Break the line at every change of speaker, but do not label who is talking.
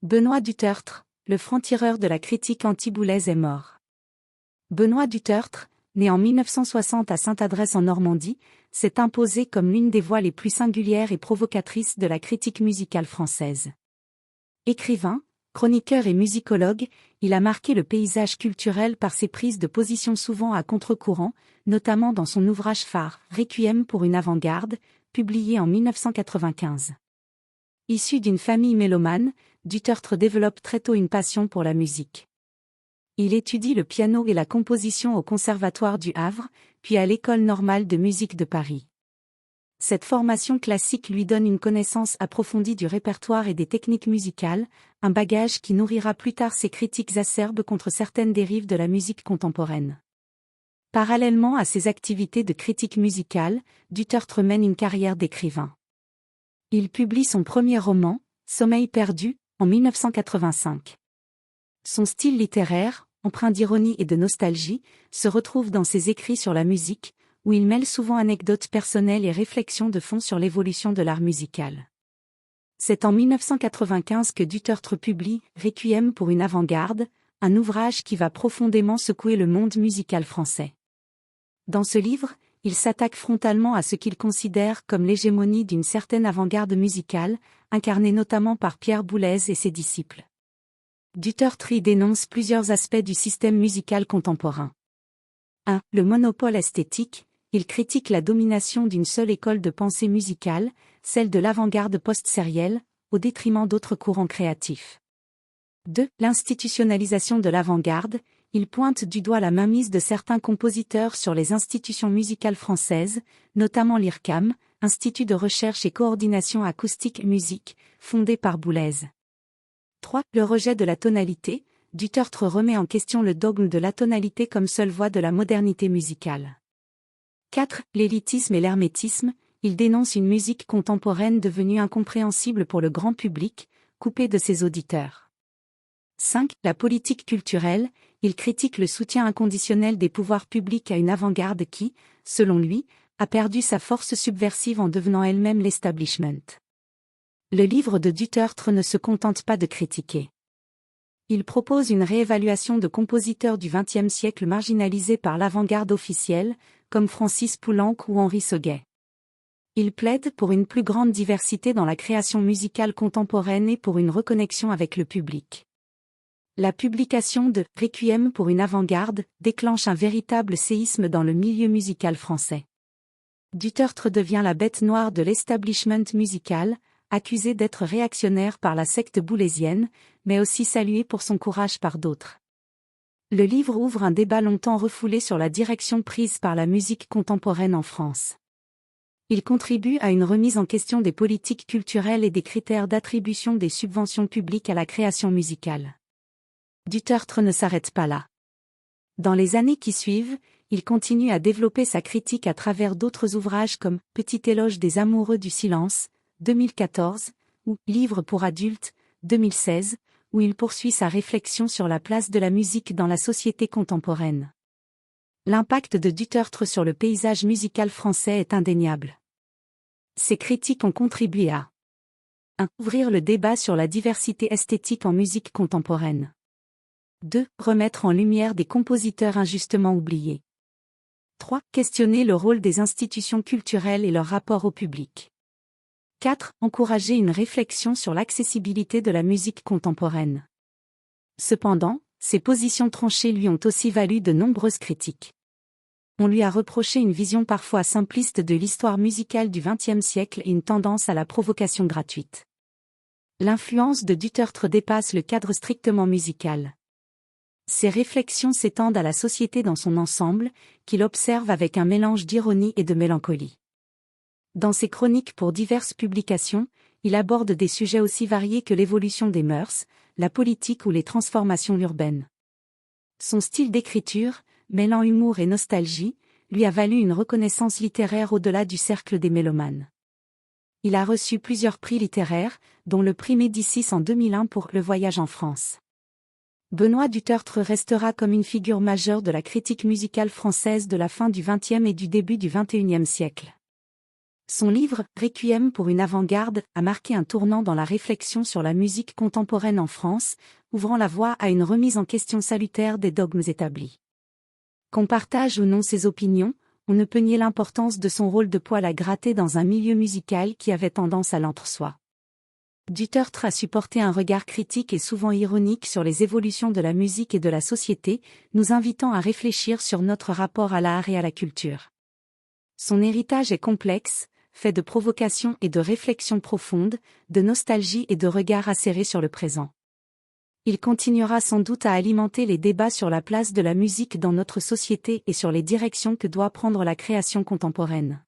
Benoît Dutertre, le franc-tireur de la critique anti-Boulez est mort. Benoît Dutertre, né en 1960 à Sainte-Adresse en Normandie, s'est imposé comme l'une des voix les plus singulières et provocatrices de la critique musicale française. Écrivain, chroniqueur et musicologue, il a marqué le paysage culturel par ses prises de position souvent à contre-courant, notamment dans son ouvrage phare, Requiem pour une avant-garde, publié en 1995. Issu d'une famille mélomane, Dutertre développe très tôt une passion pour la musique. Il étudie le piano et la composition au Conservatoire du Havre, puis à l'École normale de musique de Paris. Cette formation classique lui donne une connaissance approfondie du répertoire et des techniques musicales, un bagage qui nourrira plus tard ses critiques acerbes contre certaines dérives de la musique contemporaine. Parallèlement à ses activités de critique musicale, Dutertre mène une carrière d'écrivain. Il publie son premier roman, Sommeil perdu, en 1985. Son style littéraire, empreint d'ironie et de nostalgie, se retrouve dans ses écrits sur la musique, où il mêle souvent anecdotes personnelles et réflexions de fond sur l'évolution de l'art musical. C'est en 1995 que Dutertre publie Requiem pour une avant-garde, un ouvrage qui va profondément secouer le monde musical français. Dans ce livre, il s'attaque frontalement à ce qu'il considère comme l'hégémonie d'une certaine avant-garde musicale, incarnée notamment par Pierre Boulez et ses disciples. Dutertre y dénonce plusieurs aspects du système musical contemporain. 1. Le monopole esthétique. Il critique la domination d'une seule école de pensée musicale, celle de l'avant-garde post-sérielle, au détriment d'autres courants créatifs. 2. L'institutionnalisation de l'avant-garde. Il pointe du doigt la mainmise de certains compositeurs sur les institutions musicales françaises, notamment l'IRCAM, Institut de recherche et coordination acoustique musique, fondé par Boulez. 3. Le rejet de la tonalité. Dutertre remet en question le dogme de la tonalité comme seule voie de la modernité musicale. 4. L'élitisme et l'hermétisme. Il dénonce une musique contemporaine devenue incompréhensible pour le grand public, coupée de ses auditeurs. 5. La politique culturelle. Il critique le soutien inconditionnel des pouvoirs publics à une avant-garde qui, selon lui, a perdu sa force subversive en devenant elle-même l'establishment. Le livre de Dutertre ne se contente pas de critiquer. Il propose une réévaluation de compositeurs du XXe siècle marginalisés par l'avant-garde officielle, comme Francis Poulenc ou Henri Sauguet. Il plaide pour une plus grande diversité dans la création musicale contemporaine et pour une reconnexion avec le public. La publication de Requiem pour une avant-garde déclenche un véritable séisme dans le milieu musical français. Dutertre devient la bête noire de l'establishment musical, accusé d'être réactionnaire par la secte boulésienne, mais aussi salué pour son courage par d'autres. Le livre ouvre un débat longtemps refoulé sur la direction prise par la musique contemporaine en France. Il contribue à une remise en question des politiques culturelles et des critères d'attribution des subventions publiques à la création musicale. Dutertre ne s'arrête pas là. Dans les années qui suivent, il continue à développer sa critique à travers d'autres ouvrages comme Petit éloge des amoureux du silence, 2014, ou Livre pour adultes, 2016, où il poursuit sa réflexion sur la place de la musique dans la société contemporaine. L'impact de Dutertre sur le paysage musical français est indéniable. Ses critiques ont contribué à 1. Ouvrir le débat sur la diversité esthétique en musique contemporaine. 2. Remettre en lumière des compositeurs injustement oubliés. 3. Questionner le rôle des institutions culturelles et leur rapport au public. 4. Encourager une réflexion sur l'accessibilité de la musique contemporaine. Cependant, ces positions tranchées lui ont aussi valu de nombreuses critiques. On lui a reproché une vision parfois simpliste de l'histoire musicale du XXe siècle et une tendance à la provocation gratuite. L'influence de Dutertre dépasse le cadre strictement musical. Ses réflexions s'étendent à la société dans son ensemble, qu'il observe avec un mélange d'ironie et de mélancolie. Dans ses chroniques pour diverses publications, il aborde des sujets aussi variés que l'évolution des mœurs, la politique ou les transformations urbaines. Son style d'écriture, mêlant humour et nostalgie, lui a valu une reconnaissance littéraire au-delà du cercle des mélomanes. Il a reçu plusieurs prix littéraires, dont le prix Médicis en 2001 pour Le Voyage en France. Benoît Dutertre restera comme une figure majeure de la critique musicale française de la fin du XXe et du début du XXIe siècle. Son livre « Requiem pour une avant-garde » a marqué un tournant dans la réflexion sur la musique contemporaine en France, ouvrant la voie à une remise en question salutaire des dogmes établis. Qu'on partage ou non ses opinions, on ne peut nier l'importance de son rôle de poil à gratter dans un milieu musical qui avait tendance à l'entre-soi. Du Tertre a su porter un regard critique et souvent ironique sur les évolutions de la musique et de la société, nous invitant à réfléchir sur notre rapport à l'art et à la culture. Son héritage est complexe, fait de provocations et de réflexions profondes, de nostalgie et de regards acérés sur le présent. Il continuera sans doute à alimenter les débats sur la place de la musique dans notre société et sur les directions que doit prendre la création contemporaine.